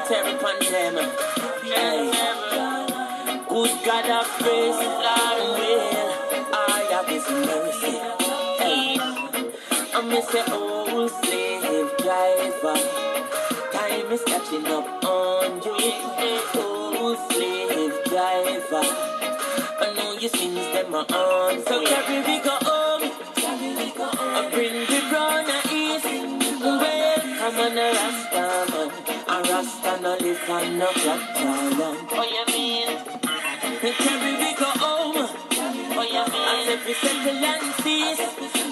terror upon them. Hey. Good God of grace, will I have His mercy. Hey. I miss an old slave driver. Time is catching up on you. Old slave driver. I know your sins them are on. So carry we go home. I bring the brown and east. Well, come on a Rasta man. A Rasta no live on no capital land. Oh you mean? Carry we go home. Oh you mean? As if we settle and cease.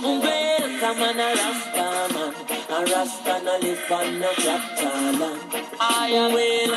Well, come on a Rasta man. A Rasta no live on no capital land. I will.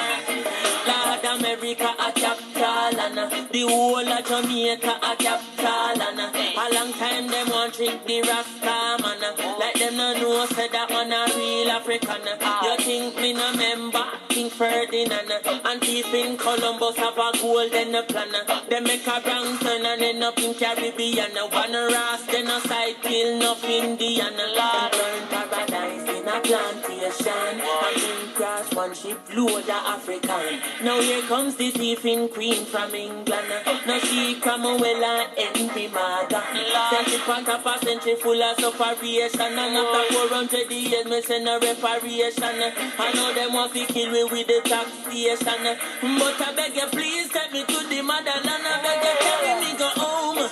Lord America a capital and the whole of Jamaica a capital and a long time them want trick the Rasta man. Like them no know say that man a real African. You think me no member King Ferdinand and thief in Columbus have a golden plan. They make a wrong turn and end up in Caribbean. One Ras then a side kill enough Indian. Lord burn paradise in a plantation and in crash one ship load of African. Now here comes the thieving queen from England. Now she come well and envy mother. Sent it back up a century full of separation. And after 400 years me send a reparation. I know them want to kill me with the taxation. But I beg you please take me to the motherland. I beg you carry me go home.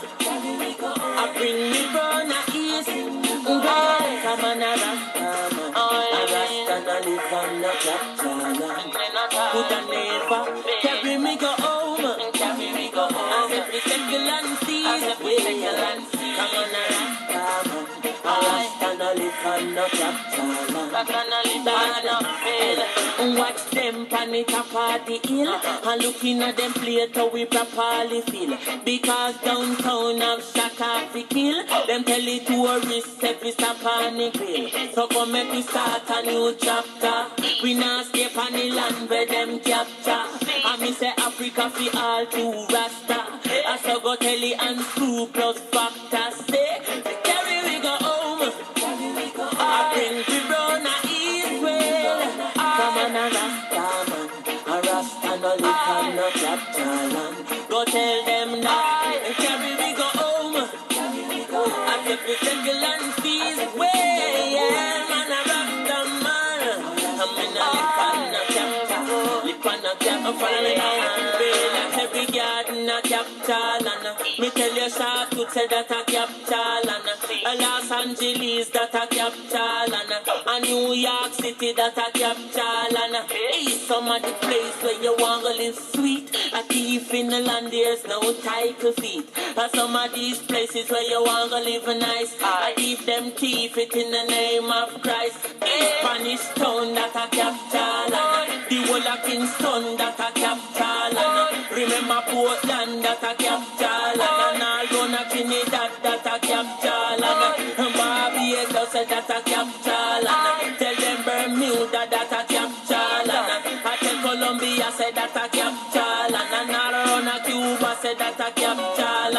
I bring me brown and east. Come on a Rasta man. A Rasta no live on no capital. Put a never carry me go home. Carry me go home. As if we settle and cease. Come on a Rasta man. A Rasta no live on no capital. Watch them pan it up at the hill. And looking at them play how we properly feel. Because downtown have shot off the kill. Them tell the tourists if we stop on the grill. So come make we start a new chapter. We not escape on the land where them capture. And me say Africa fi all to Rasta. I so go tell the and screw plus factor. Say, carry we go home. I bring we brown and east well. Come on a Rasta man. A Rasta no live on no capital land. Go tell them now. Carry we go home. I take the single and fees way. Yeah, man a Rasta man. I'm in a lip on a capital. Lip on a capital. I'm following out well. At every garden a capital and me tell you short to say that a capital and Los Angeles that a capital and New York City that a capital and it's some of the place where you want to live sweet. A thief in the land there's no title feet. Some of these places where you want to live nice. I give them thief it in the name of Christ. Spanish town that a capital and the whole of Kingston that a capital and remember Portland that a capital and all gonna Trinidad that a capital and Barbados that a capital and tell them Bermuda that a capital and I tell Colombia say that a capital and all around Cuba say that a capital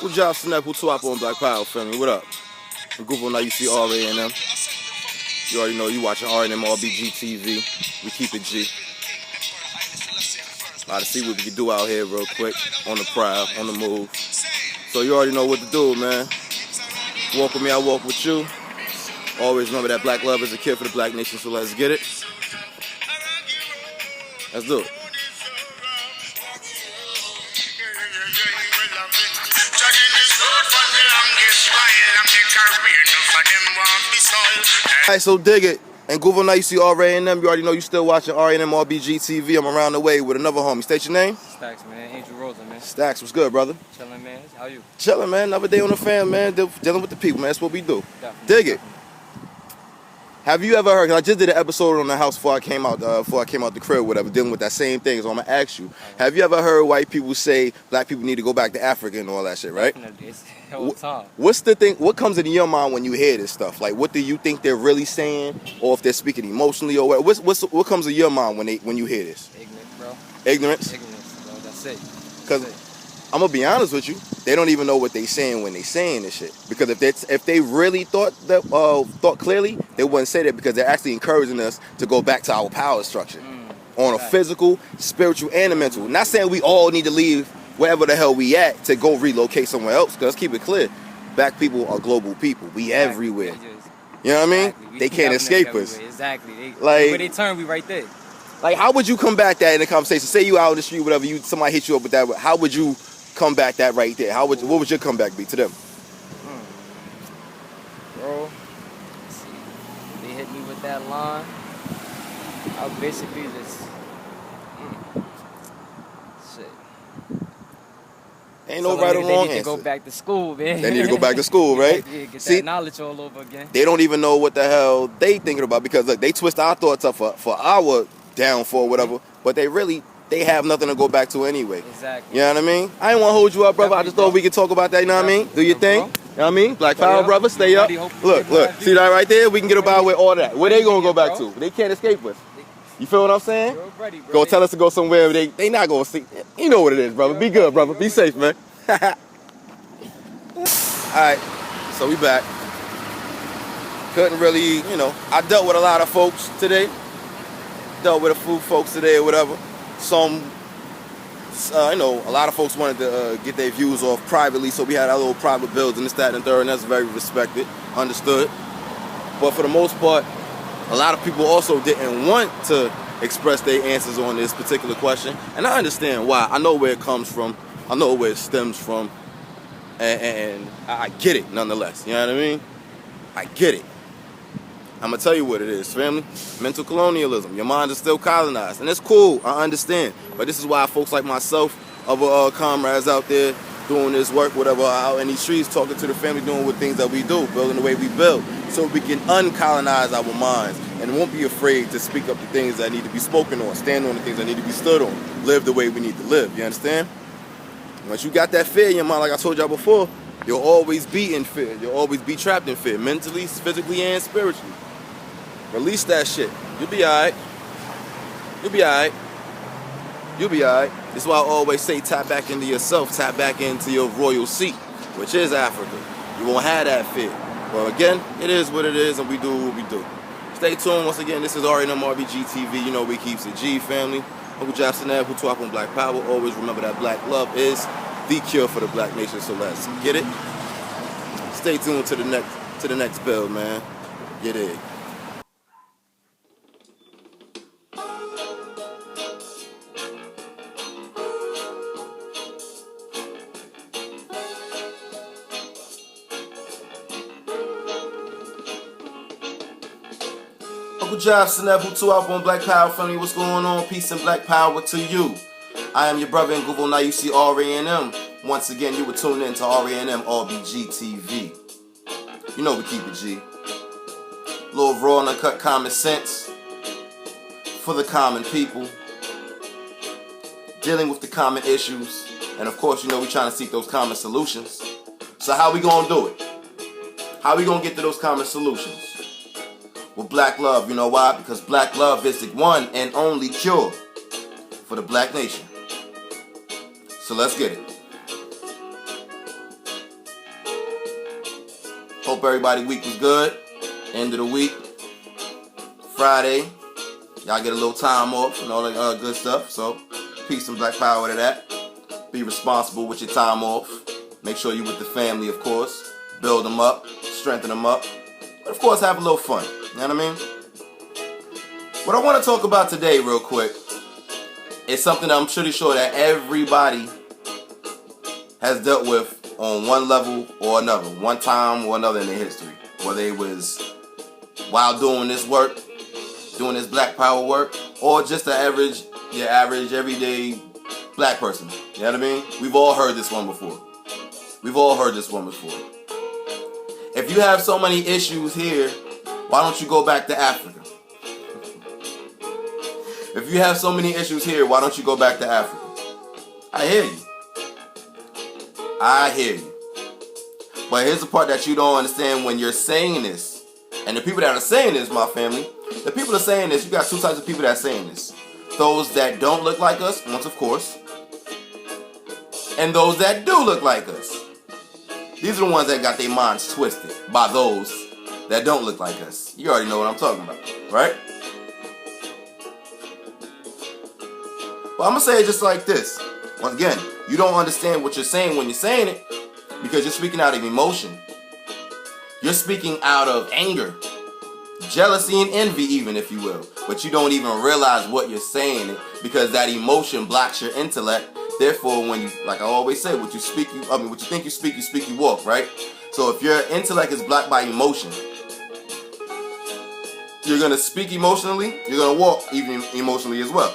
Good job, Snap. Who swap on Black Power family? What up? I'm Google now. You see RA and them. You already know you watching R and M RBG TV. We keep it G. About to see what we can do out here real quick. On the prowl, on the move. So you already know what to do, man. Walk with me, I walk with you. Always remember that black love is a kid for the black nation. So let's get it. Let's do it. Alright, so dig it. And Google now you see RA and them. You already know you still watching RA and M RBG TV. I'm around the way with another homie. State your name? Stacks, man. Angel Rosa, man. Stacks, what's good, brother? Chilling, man. How you? Chilling, man. Another day on the fam, man. Dealing with the people, man. That's what we do. Definitely. Dig it. Have you ever heard? 'Cause I just did an episode on the house before I came out the crib, whatever, dealing with that same thing. So I'm gonna ask you: have you ever heard white people say black people need to go back to Africa and all that shit? Right? Definitely. It's the whole time. What's the thing? What comes into your mind when you hear this stuff? Like, what do you think they're really saying, or if they're speaking emotionally, or what? What comes to your mind when you hear this? Ignorant, bro. Ignorance. Ignorance, bro. That's it. Because I'm gonna be honest with you, they don't even know what they saying when they saying this shit. Because if they really thought clearly, they wouldn't say that, because they're actually encouraging us to go back to our power structure on a physical, spiritual, and a mental. Not saying we all need to leave wherever the hell we at to go relocate somewhere else. Because let's keep it clear, black people are global people. We everywhere. You know what I mean? Exactly. They can't escape us. Exactly. Like, when they turn, we right there. Like, how would you combat that in a conversation? Say you out in the street, whatever, somebody hit you up with that. How would you combat that right there? What would your comeback be to them? Bro, see, they hit me with that line. I'll basically just shit. Ain't no right or wrong answer. They need to go back to school, man. They need to go back to school, right? Yeah, get See, that knowledge all over again. They don't even know what the hell they thinking about, because look, they twist our thoughts up for our downfall, whatever. But they have nothing to go back to anyway. Exactly. You know what I mean? I ain't want to hold you up, brother. I just thought we could talk about that. You know what I mean? Do your thing. You know what I mean? Black power, brother. Stay up. Look. See that right there? We can get about with all that. Where they gonna go back to? They can't escape us. You feel what I'm saying? Go tell us to go somewhere they not gonna see. You know what it is, brother. Be good, brother. Be safe, man. Alright, so we back. Couldn't really, I dealt with a lot of folks today. Dealt with a few folks today or whatever. Some, a lot of folks wanted to get their views off privately, so we had our little private builds and this, that, and the third, and that's very respected, understood. But for the most part, a lot of people also didn't want to express their answers on this particular question, and I understand why. I know where it comes from. I know where it stems from, and I get it nonetheless. You know what I mean? I get it. I'm going to tell you what it is, family. Mental colonialism. Your mind is still colonized. And it's cool. I understand. But this is why folks like myself, other comrades out there doing this work, whatever, out in these streets, talking to the family, doing what things that we do, building the way we build, so we can uncolonize our minds and won't be afraid to speak up the things that need to be spoken on, stand on the things that need to be stood on, live the way we need to live. You understand? Once you got that fear in your mind, like I told y'all before, you'll always be in fear. You'll always be trapped in fear, mentally, physically, and spiritually. Release that shit. You'll be alright. You'll be alright. You'll be alright. That's why I always say tap back into yourself, tap back into your royal seat, which is Africa. You won't have that fear. Well, again, it is what it is, and we do what we do. Stay tuned. Once again, this is R&M RBG TV. You know we keeps it G, family. Uncle Jackson, who talk on Black Power. Always remember that black love is the cure for the black nation. So let's get it. Stay tuned to the next build, man. Get it. Uncle Jackson, who talk on Black Power, family. What's going on? Peace and black power to you. I am your brother in Google. Now you see R&M. Once again, you were tuned in to R&M RBG TV. You know we keep it G. Little raw and uncut common sense for the common people. Dealing with the common issues. And of course, we trying to seek those common solutions. So how we gonna do it? How we gonna get to those common solutions? With black love. You know why? Because black love is the one and only cure for the black nation. So let's get it. Hope everybody week was good. End of the week. Friday. Y'all get a little time off and all that good stuff. So peace and black power to that. Be responsible with your time off. Make sure you with the family, of course. Build them up. Strengthen them up. But of course, have a little fun. You know what I mean? What I want to talk about today real quick is something that I'm pretty sure that everybody has dealt with on one level or another, one time or another in their history. Whether it was while doing this work, doing this black power work, or just your average, everyday black person. You know what I mean? We've all heard this one before. We've all heard this one before. If you have so many issues here why don't you go back to Africa? If you have so many issues here, why don't you go back to Africa? I hear you. I hear you. But here's the part that you don't understand when you're saying this. And the people that are saying this, my family, the people that are saying this, you got two types of people that are saying this. Those that don't look like us, once of course, and those that do look like us. These are the ones that got their minds twisted by those that don't look like us. You already know what I'm talking about, right? But I'm going to say it just like this. Once again, you don't understand what you're saying when you're saying it because you're speaking out of emotion. You're speaking out of anger, jealousy, and envy even, if you will. But you don't even realize what you're saying because that emotion blocks your intellect. Therefore, when you, like I always say, what you think you speak, you walk, right? So if your intellect is blocked by emotion, you're going to speak emotionally, you're going to walk even emotionally as well.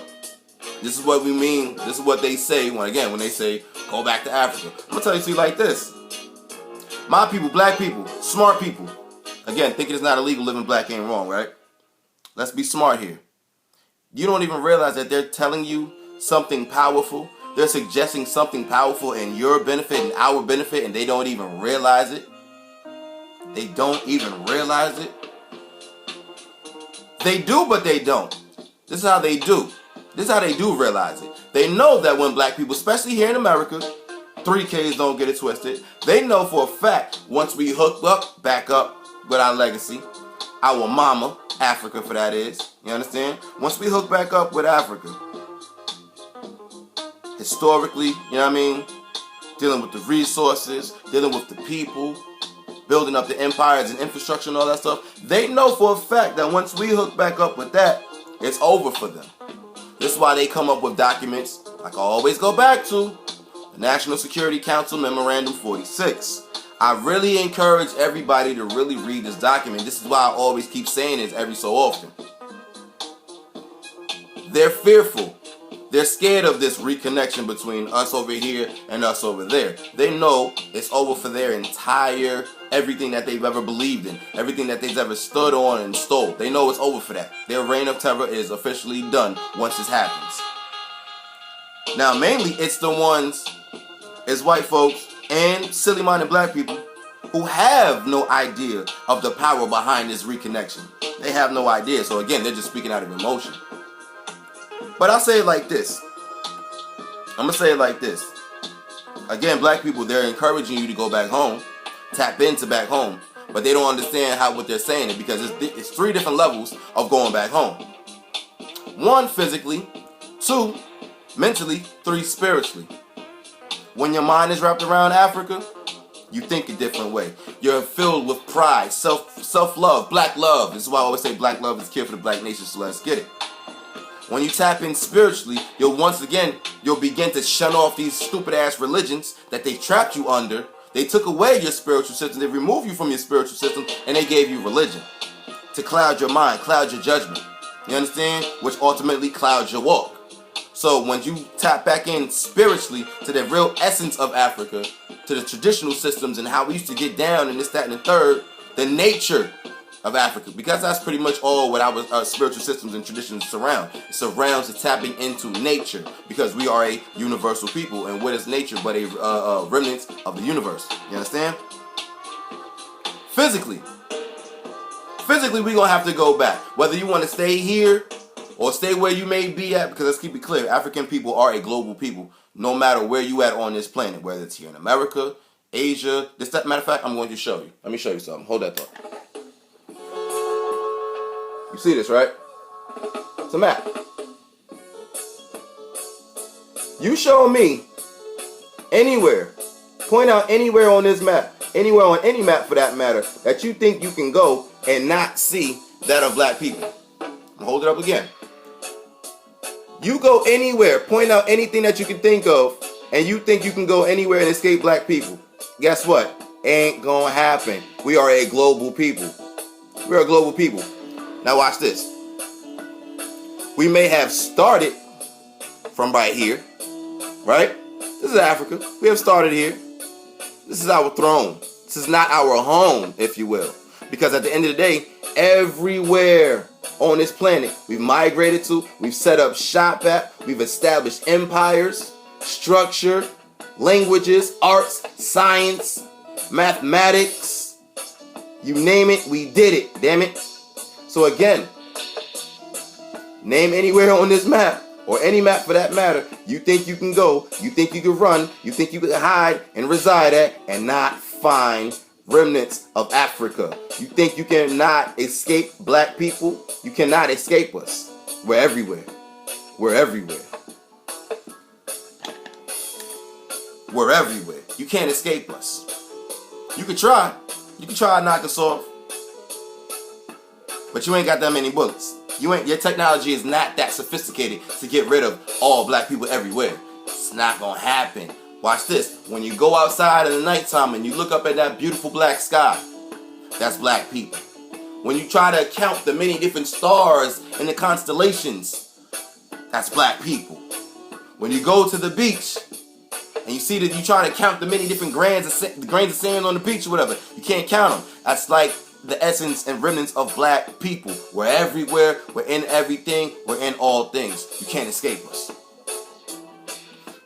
This is what we mean, this is what they say when they say, go back to Africa. I'm going to tell you like this. My people, black people, smart people, again, thinking it's not illegal, living black ain't wrong, right? Let's be smart here. You don't even realize that they're telling you something powerful. They're suggesting something powerful in your benefit and our benefit, and they don't even realize it. They don't even realize it. They do, but they don't. This is how they do. This is how they do realize it. They know that when black people, especially here in America, 3Ks don't get it twisted. They know for a fact once we hook up, back up with our legacy, our mama, Africa for that is, you understand? Once we hook back up with Africa, historically, you know what I mean? Dealing with the resources, dealing with the people, building up the empires and infrastructure and all that stuff. They know for a fact that once we hook back up with that, it's over for them. This is why they come up with documents, like I always go back to, the National Security Council Memorandum 46. I really encourage everybody to really read this document. This is why I always keep saying this every so often. They're fearful. They're scared of this reconnection between us over here and us over there. They know it's over for their entire everything that they've ever believed in, everything that they've ever stood on and stole. They know it's over for that. Their reign of terror is officially done once this happens. Now, mainly it's the ones, it's white folks and silly-minded black people who have no idea of the power behind this reconnection. They have no idea. So again, they're just speaking out of emotion. But I'll say it like this. I'm going to say it like this. Again, black people, they're encouraging you to go back home, tap into back home, but they don't understand how what they're saying it because it's three different levels of going back home. 1, physically. 2, mentally. 3, spiritually. When your mind is wrapped around Africa, you think a different way. You're filled with pride, self-love, black love. This is why I always say black love is the cure for the black nation, so let's get it. When you tap in spiritually, you'll begin to shun off these stupid ass religions that they trapped you under. They took away your spiritual system, they removed you from your spiritual system, and they gave you religion to cloud your mind, cloud your judgment. You understand? Which ultimately clouds your walk. So when you tap back in spiritually to the real essence of Africa, to the traditional systems and how we used to get down and this, that, and the third, the nature of Africa, because that's pretty much all what our spiritual systems and traditions surround. It surrounds the tapping into nature, because we are a universal people, and what is nature but a remnant of the universe? You understand? Physically, we're gonna have to go back. Whether you want to stay here or stay where you may be at, because let's keep it clear, African people are a global people, no matter where you at on this planet, whether it's here in America, Asia. Matter of fact, I'm going to show you. Let me show you something. Hold that thought. You see this, right? It's a map. You show me anywhere, point out anywhere on this map, anywhere on any map for that matter, that you think you can go and not see that of black people. Hold it up again. You go anywhere, point out anything that you can think of, and you think you can go anywhere and escape black people. Guess what? Ain't gonna happen. We are a global people. We're a global people. Now watch this. We may have started from right here, right? This is Africa. We have started here. This is our throne. This is not our home, if you will. Because at the end of the day, everywhere on this planet. We've migrated to, we've set up shop at, we've established empires, structure, languages, arts, science, mathematics, you name it, we did it, damn it. So again, name anywhere on this map, or any map for that matter, you think you can go, you think you can run, you think you can hide and reside at, and not find remnants of Africa. You think you cannot escape black people? You cannot escape us. We're everywhere. We're everywhere. We're everywhere. You can't escape us. You can try. You can try to knock us off. But you ain't got that many bullets. Your technology is not that sophisticated to get rid of all black people everywhere. It's not gonna happen. Watch this. When you go outside in the nighttime and you look up at that beautiful black sky, that's black people. When you try to count the many different stars in the constellations, that's black people. When you go to the beach and you see that you try to count the many different grains of sand on the beach or whatever, you can't count them. That's like the essence and remnants of black people. We're everywhere. We're in everything. We're in all things. You can't escape us.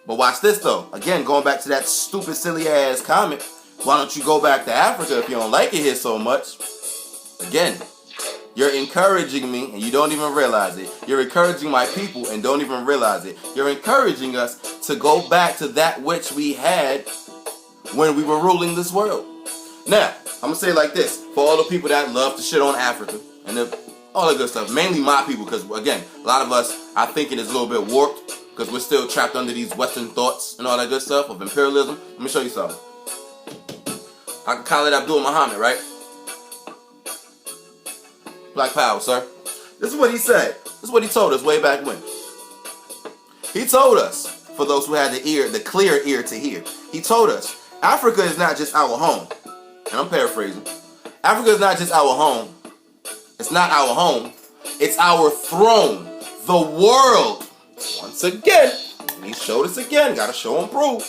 But watch this though. Again, going back to that stupid, silly ass comment. Why don't you go back to Africa if you don't like it here so much? Again, you're encouraging me and you don't even realize it. You're encouraging my people and don't even realize it. You're encouraging us to go back to that which we had when we were ruling this world. Now, I'm going to say it like this. For all the people that love to shit on Africa and all that good stuff. Mainly my people, because again, a lot of us, our thinking is a little bit warped. Because we're still trapped under these Western thoughts and all that good stuff of imperialism. Let me show you something. I can call it Abdul Muhammad, right? Black power, sir. This is what he said. This is what he told us way back when. He told us, for those who had the clear ear to hear, he told us, Africa is not just our home. And I'm paraphrasing. Africa is not just our home. It's not our home. It's our throne. The world. Once again, he showed us again. Gotta show and prove.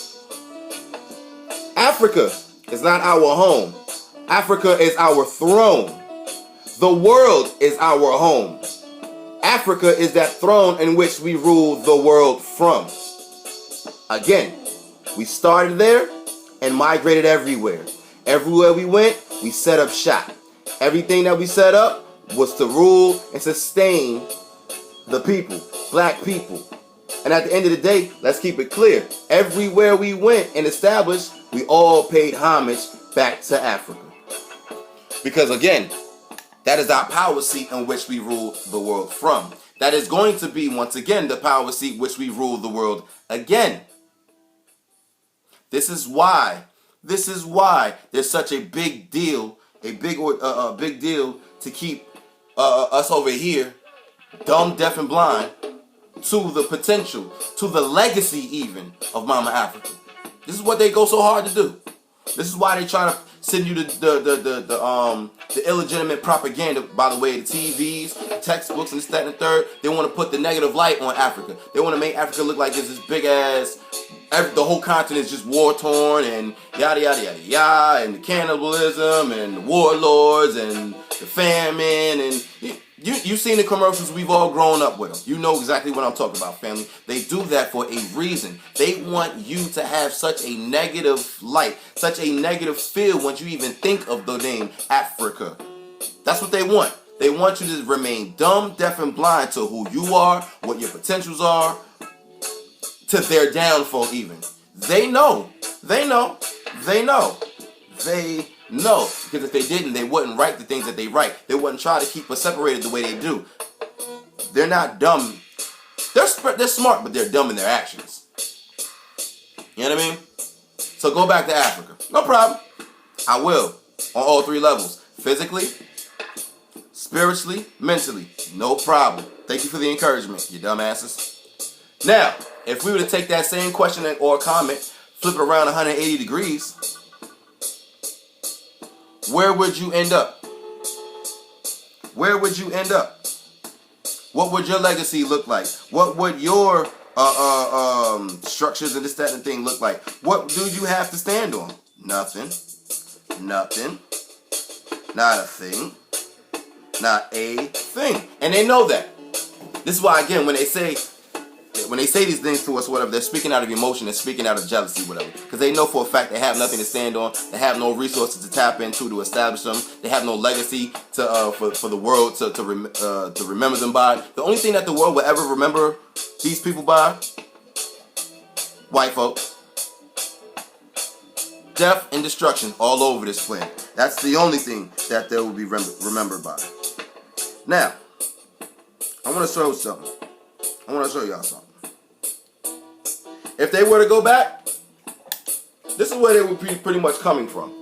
Africa is not our home. Africa is our throne. The world is our home. Africa is that throne in which we rule the world from. Again, we started there and migrated everywhere. Everywhere we went, we set up shop. Everything that we set up was to rule and sustain the people, black people. And at the end of the day, let's keep it clear. Everywhere we went and established, we all paid homage back to Africa. Because again, that is our power seat in which we rule the world from. That is going to be, once again, the power seat which we rule the world again. This is why there's such a big deal, a big deal to keep us over here, dumb, deaf, and blind, to the potential, to the legacy even of Mama Africa. This is what they go so hard to do. This is why they try to send you the illegitimate propaganda, by the way, the TVs, textbooks, and this, that, and the third. They want to put the negative light on Africa. They want to make Africa look like this big ass, the whole continent is just war torn and yada yada yada yada, and the cannibalism and the warlords and the famine, and you've seen the commercials. We've all grown up with them. You know exactly what I'm talking about, family. They do that for a reason. They want you to have such a negative light, such a negative feel once you even think of the name Africa. That's what they want. They want you to remain dumb, deaf, and blind to who you are, what your potentials are, to their downfall even. They know. Because if they didn't, they wouldn't write the things that they write. They wouldn't try to keep us separated the way they do. They're not dumb. They're smart, but they're dumb in their actions. You know what I mean? So go back to Africa. No problem. I will. On all three levels. Physically, spiritually, mentally. No problem. Thank you for the encouragement, you dumbasses. Now, if we were to take that same question or comment, flip it around 180 degrees, where would you end up? Where would you end up? What would your legacy look like? What would your structures and this, that, and thing look like? What do you have to stand on? Nothing. Nothing. Not a thing. Not a thing. And they know that. This is why, again, when they say these things to us, whatever, they're speaking out of emotion, they're speaking out of jealousy, whatever. Because they know for a fact they have nothing to stand on, they have no resources to tap into to establish them, they have no legacy to for the world to remember them by. The only thing that the world will ever remember these people by, white folk. Death and destruction all over this planet. That's the only thing that they will be remembered by. Now, I want to show something. I want to show y'all something. If they were to go back, this is where they would be pretty much coming from.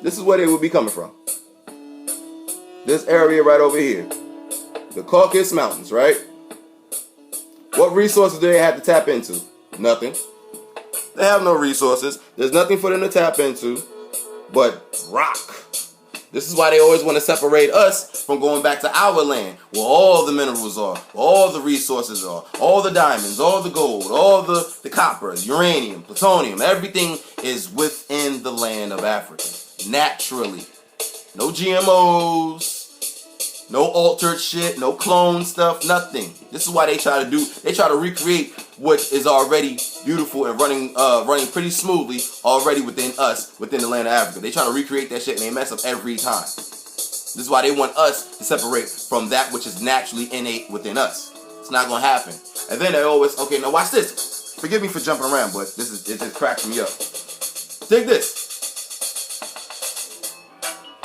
This is where they would be coming from. This area right over here. The Caucasus Mountains, right? What resources do they have to tap into? Nothing. They have no resources. There's nothing for them to tap into but rock. This is why they always want to separate us from going back to our land, where all the minerals are, where all the resources are, all the diamonds, all the gold, all the copper, uranium, plutonium, everything is within the land of Africa. Naturally. No GMOs, no altered shit, no clone stuff, nothing. This is why they try to recreate what is already beautiful and running pretty smoothly already within us, within the land of Africa. They try to recreate that shit and they mess up every time. This is why they want us to separate from that which is naturally innate within us. It's not gonna happen. And then they always, okay, now watch this. Forgive me for jumping around, but it just cracks me up. Dig this.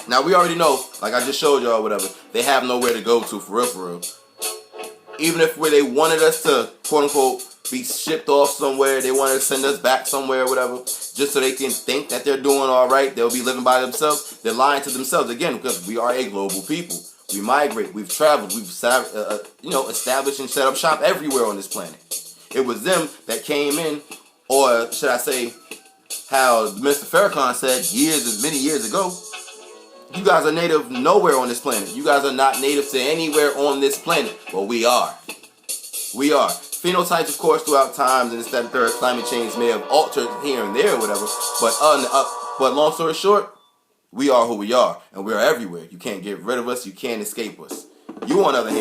Now we already know, like I just showed y'all, whatever, they have nowhere to go to for real. Even if where they wanted us to, quote unquote, be shipped off somewhere, they wanted to send us back somewhere, whatever, just so they can think that they're doing all right, they'll be living by themselves. They're lying to themselves again, because we are a global people. We migrate, we've traveled, we've established and set up shop everywhere on this planet. It was them that came in, or should I say, how Mr. Farrakhan said many years ago, you guys are native nowhere on this planet. You guys are not native to anywhere on this planet. Well, we are. We are. Phenotypes, of course, throughout times and this, that, and third, climate change may have altered here and there or whatever. But long story short, we are who we are. And we are everywhere. You can't get rid of us. You can't escape us. You, on the other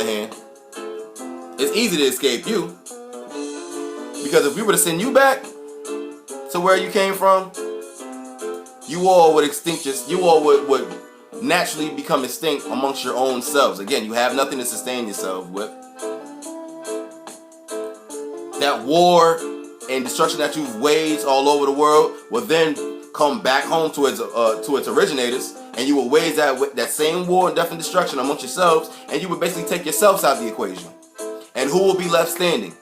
hand, it's easy to escape you. Because if we were to send you back to where you came from, you all would would naturally become extinct amongst your own selves. Again, you have nothing to sustain yourself with. That war and destruction that you've waged all over the world will then come back home to its originators, and you will wage that same war and death and destruction amongst yourselves, and you would basically take yourselves out of the equation. And who will be left standing?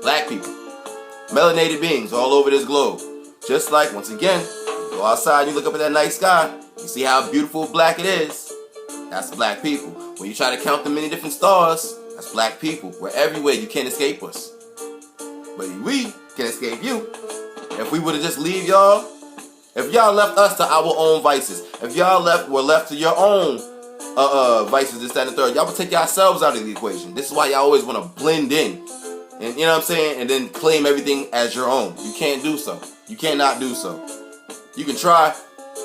Black people. Melanated beings all over this globe. Just like, once again, go outside, you look up at that night sky, you see how beautiful black it is. That's black people. When you try to count the many different stars, that's black people. We're everywhere. You can't escape us. But we can escape you. If we were to just leave y'all, if y'all left us to our own vices, if y'all were left to your own vices, this, that, and the third, y'all would take yourselves out of the equation. This is why y'all always want to blend in. And you know what I'm saying? And then claim everything as your own. You can't do so. You cannot do so. You can try,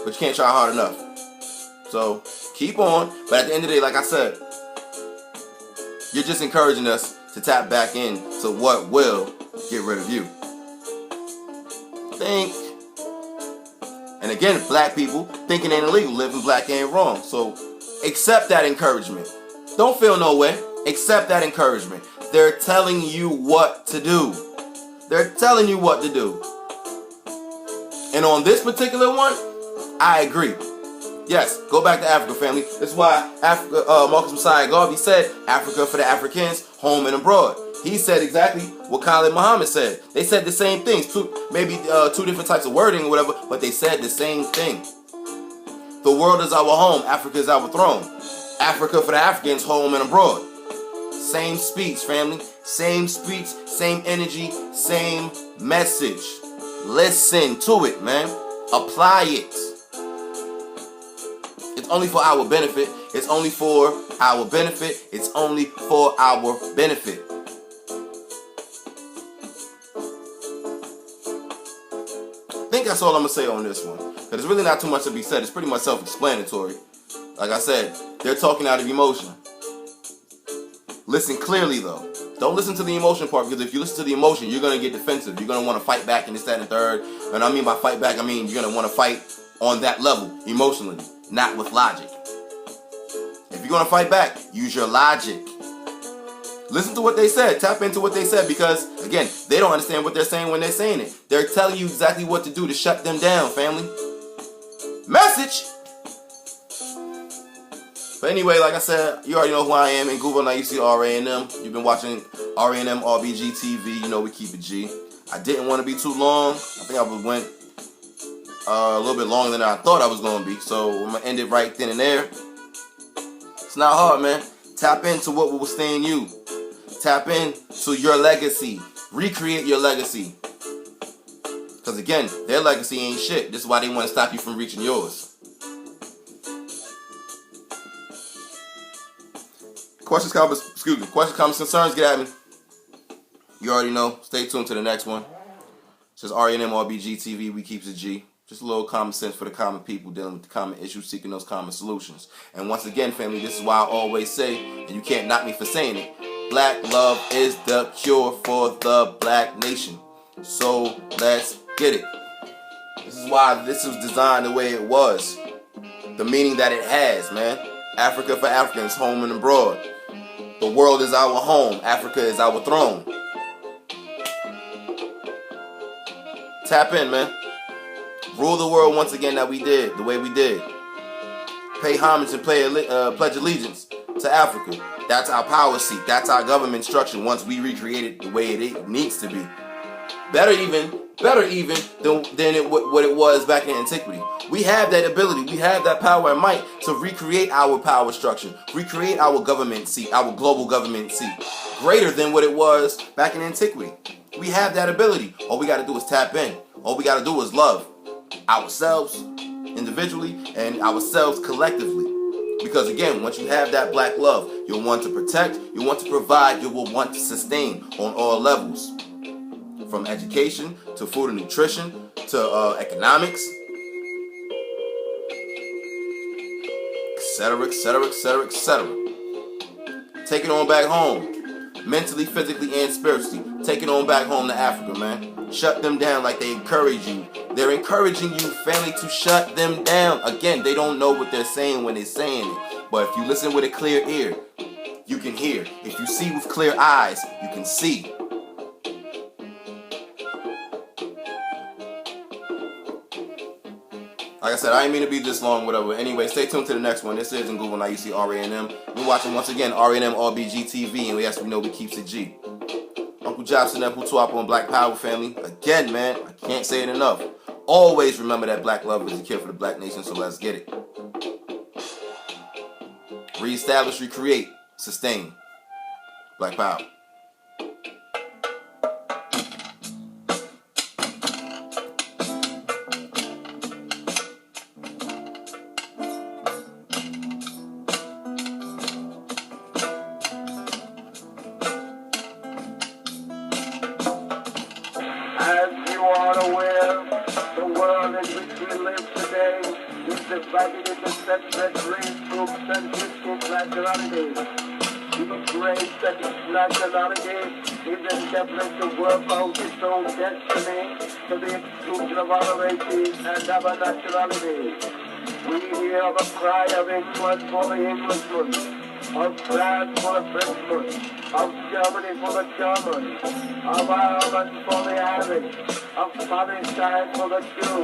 but you can't try hard enough. So, keep on. But at the end of the day, like I said, you're just encouraging us to tap back in to what will get rid of you. Think. And again, black people, thinking ain't illegal, living black ain't wrong. So, accept that encouragement. Don't feel no way. Accept that encouragement. They're telling you what to do. They're telling you what to do. And on this particular one, I agree. Yes, go back to Africa, family. That's why Marcus Messiah Garvey said, Africa for the Africans, home and abroad. He said exactly what Khalid Muhammad said. They said the same things, maybe two different types of wording or whatever, but they said the same thing. The world is our home, Africa is our throne. Africa for the Africans, home and abroad. Same speech, family. Same speech, same energy, same message. Listen to it, man. Apply it. It's only for our benefit. It's only for our benefit. It's only for our benefit. I think that's all I'm going to say on this one. Because there's really not too much to be said. It's pretty much self-explanatory. Like I said, they're talking out of emotion. Listen clearly, though. Don't listen to the emotion part, because if you listen to the emotion, you're going to get defensive. You're going to want to fight back and this, that, and the third. And I mean by fight back, I mean you're going to want to fight on that level, emotionally, not with logic. If you're going to fight back, use your logic. Listen to what they said. Tap into what they said, because, again, they don't understand what they're saying when they're saying it. They're telling you exactly what to do to shut them down, family. Message! But anyway, like I said, you already know who I am. In Google, now you see RA&M. You've been watching RA&M RBG TV. You know we keep it G. I didn't want to be too long. I think I went a little bit longer than I thought I was going to be. So I'm going to end it right then and there. It's not hard, man. Tap into what will sustain you. Tap into your legacy. Recreate your legacy. Because again, their legacy ain't shit. This is why they want to stop you from reaching yours. Questions, comments, concerns, get at me. You already know. Stay tuned to the next one. It says RA&M RBG TV, we keeps it G. Just a little common sense for the common people dealing with the common issues, seeking those common solutions. And once again, family, this is why I always say, and you can't knock me for saying it, black love is the cure for the black nation. So let's get it. This is why this was designed the way it was. The meaning that it has, man. Africa for Africans, home and abroad. The world is our home. Africa is our throne. Tap in, man. Rule the world once again that we did, the way we did. Pay homage and pledge allegiance to Africa. That's our power seat. That's our government structure once we recreate it the way it needs to be. Better even than what it was back in antiquity. We have that ability. We have that power and might to recreate our power structure. Recreate our government seat, our global government seat. Greater than what it was back in antiquity. We have that ability. All we got to do is tap in. All we got to do is love ourselves individually and ourselves collectively. Because again, once you have that black love, you'll want to protect, you'll want to provide, you will want to sustain on all levels. From education to food and nutrition to economics, etc., etc., etc., etc. Take it on back home, mentally, physically, and spiritually. Take it on back home to Africa, man. Shut them down like they encourage you. They're encouraging you, family, to shut them down. Again, they don't know what they're saying when they're saying it. But if you listen with a clear ear, you can hear. If you see with clear eyes, you can see. Like I said, I didn't mean to be this long, whatever. Anyway, stay tuned to the next one. This is in Google, now you see RA&M. We're watching once again RA&M RBG TV, and yes, we know we keeps it G. Uncle Jobson, that Putuapo and Black Power, family. Again, man, I can't say it enough. Always remember that black love is a cure for the black nation, so let's get it. Reestablish, recreate, sustain. Black Power. As you are aware, the world in which we live today is divided into separate race groups and distinct nationalities. Each race and each nationality is endeavoring to work out its own destiny to the exclusion of other races and other nationalities. We hear the cry of England for the Englishman, of France for the Frenchman, of Germany for the German, of Ireland for the Irish, of Palestine for the Jew,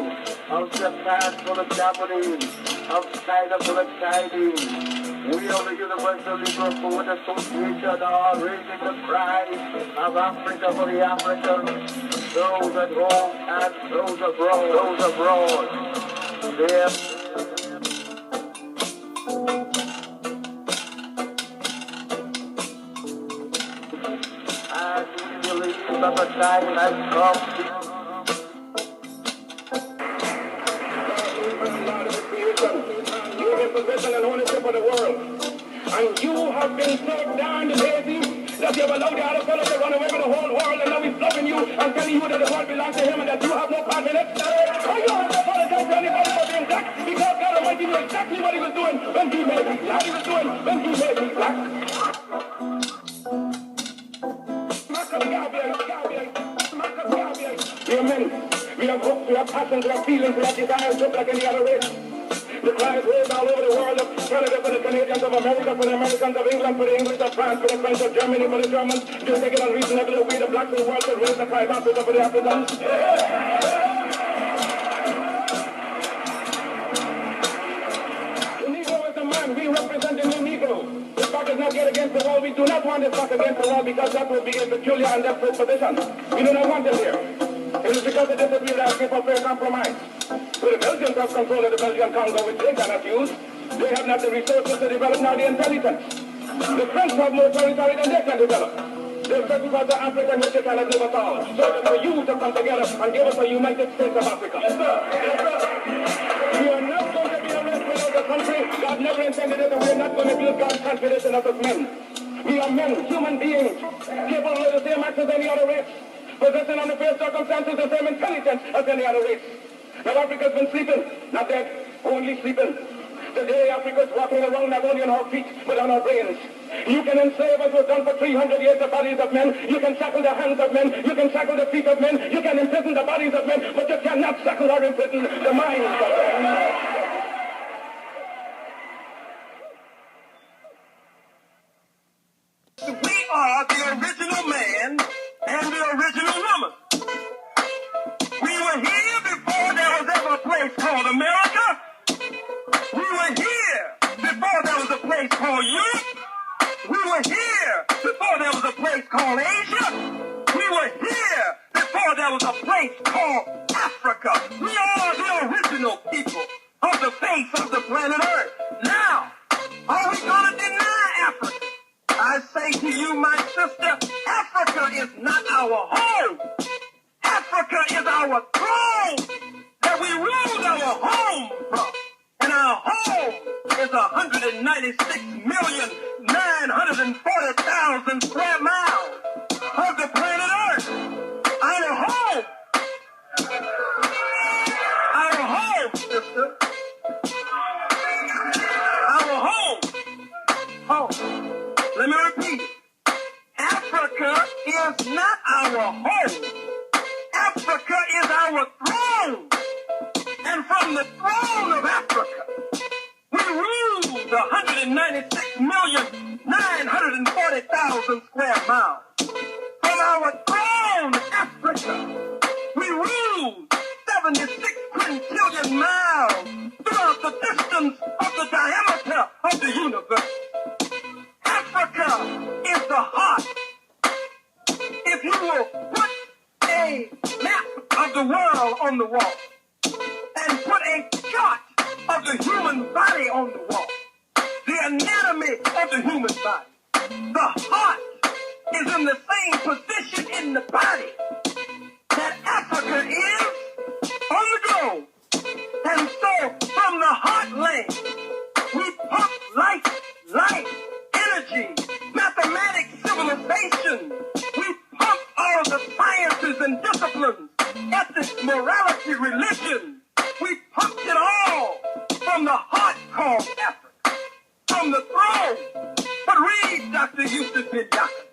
of Japan for the Japanese, of China for the Chinese. We of the Universal Legal Food Association are raising the cry of Africa for the Africans, those at home and those abroad. There. That the time has come. You are in possession and ownership of the world. And you have been so darn lazy that you have allowed the other fellows to run away with the whole world, and now he's loving you and telling you that the world belongs to him and that you have no part in it. So you have to apologize to anybody for being black because God Almighty knew exactly what he was doing when he made me black. He was doing when he made me black. We are men. We have hopes, we have passions, we have feelings, we have desires just like any other race. The cry is raised all over the world of Canada for the Canadians, of America for the Americans, of England for the English, of France for the French, of Germany for the Germans. Just take it unreasonable that we, the blacks of the world, should raise the cry of Africa for the Africans. The Negro is a man. We represent the new Negro. This back is not yet against the wall. We do not want this back against the wall because that would be a peculiar and desperate position. We do not want it here. It is because of this that we are asking for fair compromise. So the Belgians have control of the Belgian Congo, which they cannot use. They have not the resources to develop, nor the intelligence. The French have more territory than they can develop. There are certain parts of Africa in which they cannot live at all. So it is for you to come together and give us a United States of Africa. Yes, sir. Yes, sir. We are not going to be a rest without the country. God never intended it, and we are not going to build God's confidence in us as men. We are men, human beings, capable of the same acts as any other race, possessing under fair circumstances the same intelligence as any other race. Now Africa's been sleeping, not dead, only sleeping. Today Africa's walking around not only on our feet, but on our brains. You can enslave as was done for 300 years the bodies of men. You can shackle the hands of men. You can shackle the feet of men. You can imprison the bodies of men, but you cannot shackle or imprison the minds of men. We are the original man and the original woman. We were here before there was ever a place called America. We were here before there was a place called Europe. We were here before there was a place called Asia. We were here before there was a place called Africa. We are the original people of the face of the planet Earth. Now, are we going to deny Africa? I say to you, my sister, Africa is not our home. Africa is our throne that we ruled our home from. And our home is 196,940,000 square miles of the planet Earth. Our home. Our home, sister. Our home. Home. Let me repeat it. Africa is not our home. Africa is our throne. And from the throne of Africa, we rule the 196,940,000 square miles. From our throne, Africa, we rule 76 quintillion miles throughout the distance of the diameter of the universe. Africa is the heart. If you will put a map of the world on the wall and put a chart of the human body on the wall, the anatomy of the human body, the heart is in the same position in the body that Africa is on the globe. And so from the heartland, we pump life, energy, mathematics, civilization. We pump all the sciences and disciplines, ethics, morality, religion. We pumped it all from the heart called Africa, from the throne. But read Dr. Yusuf bin Yakin.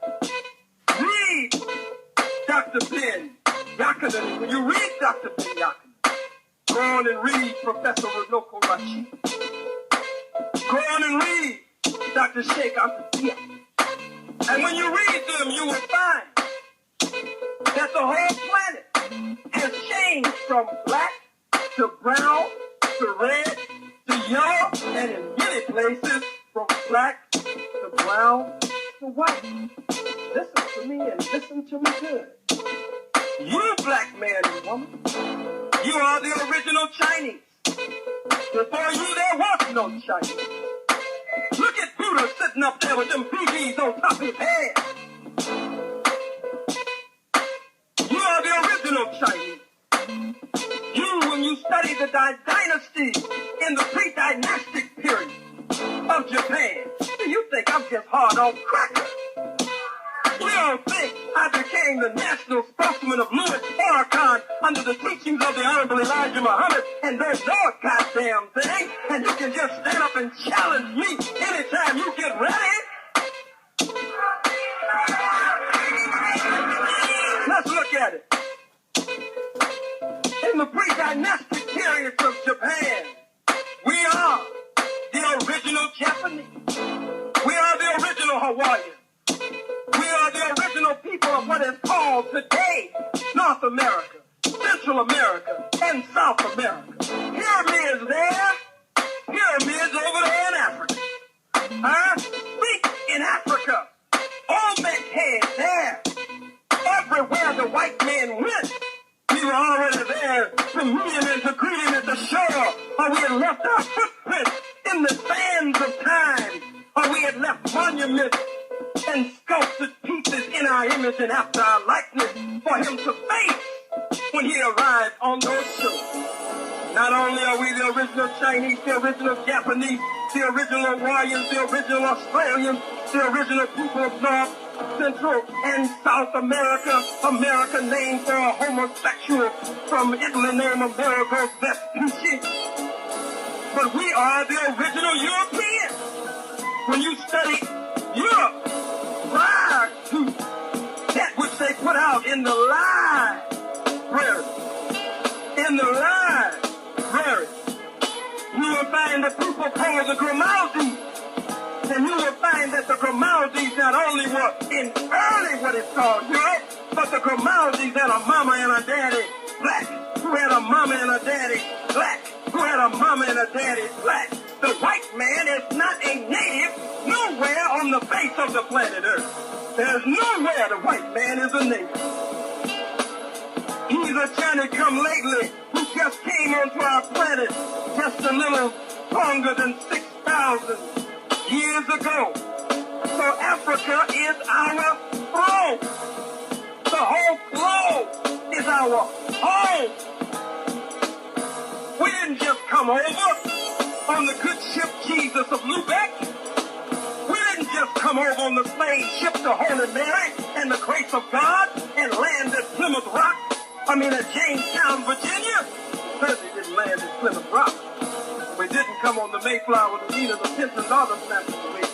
Read Dr. bin Yakin. When you read Dr. bin Yakin, go on and read Professor Runoko Rashid. Go on and read Dr. Sheikh Abdul. And when you read them, you will find that the whole planet has changed from black to brown to red to yellow, and in many places from black to brown to white. Listen to me and listen to me good. You black man and woman, you are the original Chinese. Before you there was no Chinese. Look at Buddha sitting up there with them BOOGIE'S on top of his head. You are the original Chinese. You, when you study the dynasty in the pre-dynastic period of Japan, do you think I'm just hard on cracker? We all think I became the national spokesman of Louis Farrakhan under the teachings of the Honorable Elijah Muhammad, and there's no goddamn thing, and you can just stand up and challenge me anytime you get ready. Let's look at it. In the pre-dynastic periods of Japan, we are the original Japanese. We are the original Hawaiians. We are the original people of what is called today North America, Central America, and South America. Pyramids there, pyramids over there in Africa. Speak in Africa. Olmec head there. Everywhere the white man went, we were already there to meet him and to greet him at the shore, or we had left our footprints in the sands of time, or we had left monuments and sculpted pieces in our image and after our likeness for him to face when he arrived on those shores. Not only are we the original Chinese, the original Japanese, the original Hawaiians, the original Australians, the original people of North, Central, and South America, America named for a homosexual from Italy named Amerigo Vespucci, but we are the original Europeans. When you study Europe prior to that which they put out in the library, you will find the people called the Grimaldi. And you will find that the Grimaldis not only were in early what is called Europe, but the Grimaldis had a mama and a daddy black, who had a mama and a daddy black, who had a mama and a daddy black. The white man is not a native nowhere on the face of the planet Earth. There's nowhere the white man is a native. He's a Johnny-come-lately who just came onto our planet just a little longer than 6,000 years ago. So Africa is our home. The whole globe is our home. We didn't just come over on the good ship Jesus of Lubeck. We didn't just come over on the slave ship the Holy Mary and the grace of God and land at Plymouth Rock. At Jamestown, Virginia. We certainly didn't land at Plymouth Rock. We didn't come on the Mayflower, the Venus, the Pinta, and other national ways.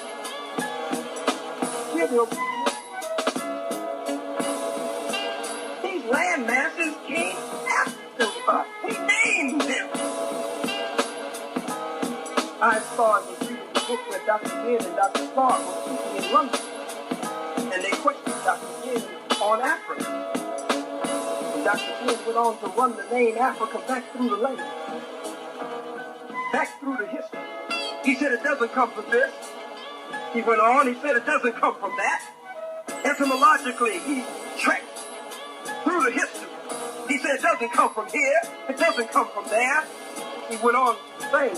These land masses came after us. We named them. I started reading the book where Dr. Ben and Dr. Clark were speaking in London. And they questioned Dr. Ben on Africa. And Dr. Ben went on to run the name Africa back through the land. Back through the history. He said it doesn't come from this. He went on, he said it doesn't come from that. Etymologically, he trekked through the history. He said it doesn't come from here, it doesn't come from there. He went on to say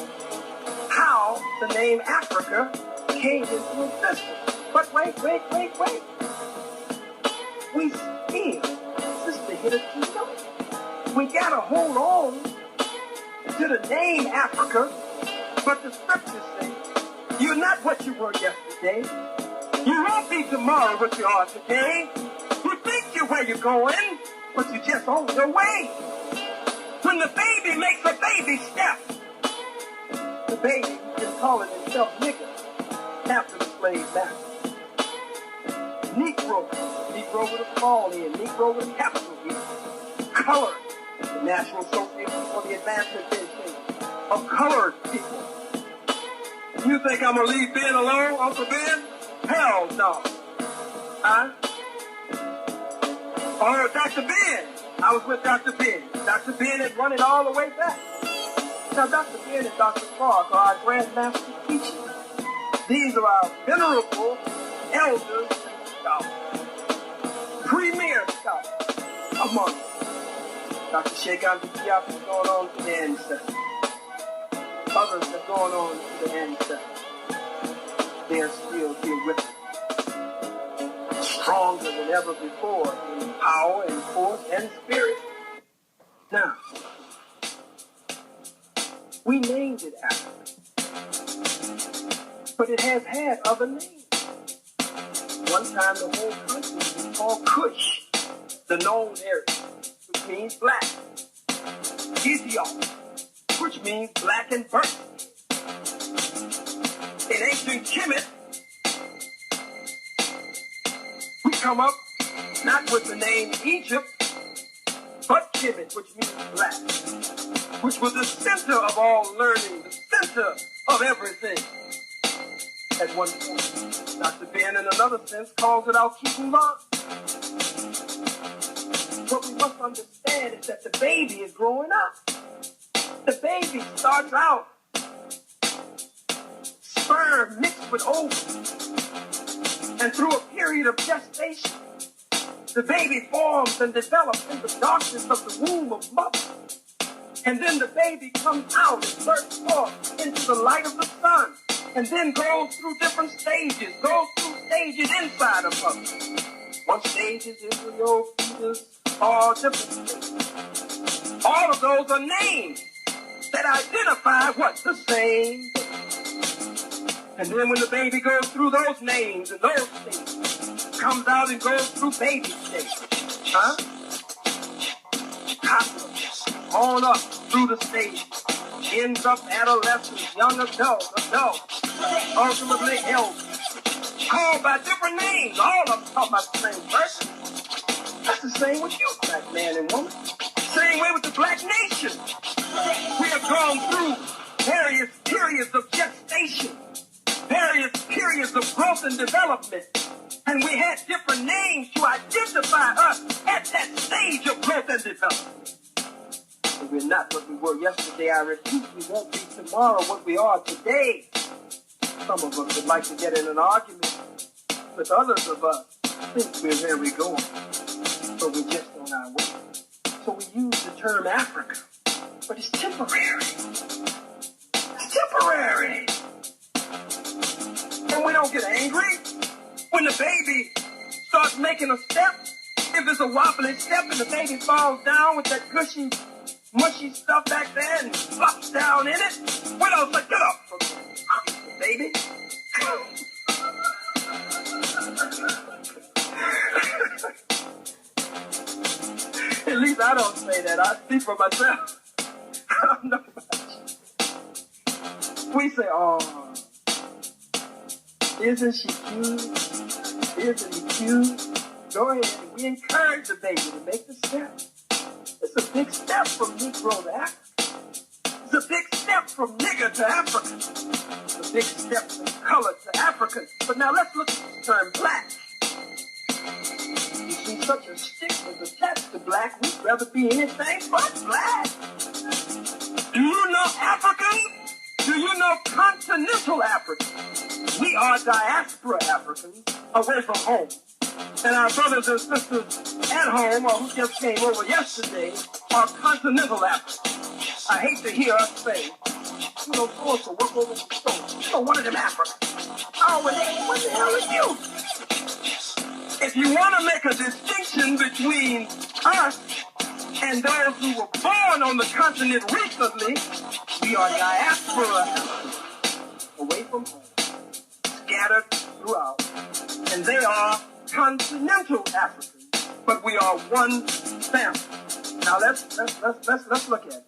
how the name Africa came into existence. But wait. We still, Sister Hitherto, we gotta hold on to the name Africa, but the scriptures say, you're not what you were yesterday. You won't be tomorrow what you are today. You think you're where you're going, but you're just on your way. When the baby makes a baby step, the baby has been calling himself nigger after the slave master. Negro with a small N, Negro with a capital E. Colored, the National Association for the Advancement of Colored People. You think I'm going to leave Ben alone, Uncle Ben? Hell no. Or Dr. Ben. I was with Dr. Ben. Dr. Ben had run it all the way back. Now, Dr. Ben and Dr. Clark are our grandmaster teachers. These are our venerable elders and scholars. Premier scholars among us. Dr. Sheikh Diop is going on to the ancestors. Others have gone on to the ancestors. They're still here with us. Stronger than ever before in power and force and spirit. Now, we named it Africa. But it has had other names. One time the whole country was called Kush, the known area, which means black. Ethiopia, which means black and burnt. In ancient Kemet, we come up not with the name Egypt, but Kemet, which means black, which was the center of all learning, the center of everything. At one point, Dr. Ben, in another sense, calls it our keeping love. What we must understand is that the baby is growing up. The baby starts out sperm mixed with ovum, and through a period of gestation, the baby forms and develops in the darkness of the womb of mother. And then the baby comes out and bursts forth into the light of the sun, and then goes through different stages, inside of mother. One stage is embryo, fetus, all different stages. All of those are names that identify what? The same. And then when the baby goes through those names and those stages, comes out and goes through baby stage. Toddler, on up through the stage, ends up adolescent, young adult, ultimately elder. Called by different names, all of them talk about the same person. That's the same with you, black man and woman. Same way with the black nation. We have gone through various periods of gestation, various periods of growth and development, and we had different names to identify us at that stage of growth and development. If we're not what we were yesterday, I repeat, we won't be tomorrow what we are today. Some of us would like to get in an argument with others of us think we're where we're going, but we're just on our way. So we use the term Africa, but it's temporary. It's temporary. And we don't get angry when the baby starts making a step. If it's a wobbly step and the baby falls down with that gushy, mushy stuff back there and flops down in it, we don't say, get up from there, baby. At least I don't say that. I speak for myself. I don't know about you. We say, oh, isn't she cute? Isn't he cute? Go ahead. We encourage the baby to make the step. It's a big step from Negro to Africa. It's a big step from nigger to Africa. It's a big step from color to African. But now let's look at the term black. You see, such a stigma is attached to black. We'd rather be anything but black. Do you know African? Do you know continental African? We are diaspora Africans away from home. And our brothers and sisters at home, or who just came over yesterday, are continental Africans. I hate to hear us say, you know, going to work over the stove. You know, one of them Africans. Oh, what the hell are you? If you want to make a distinction between us and those who were born on the continent recently, we are diaspora Africans, away from home, scattered throughout, and they are continental Africans, but we are one family. Now let's look at it.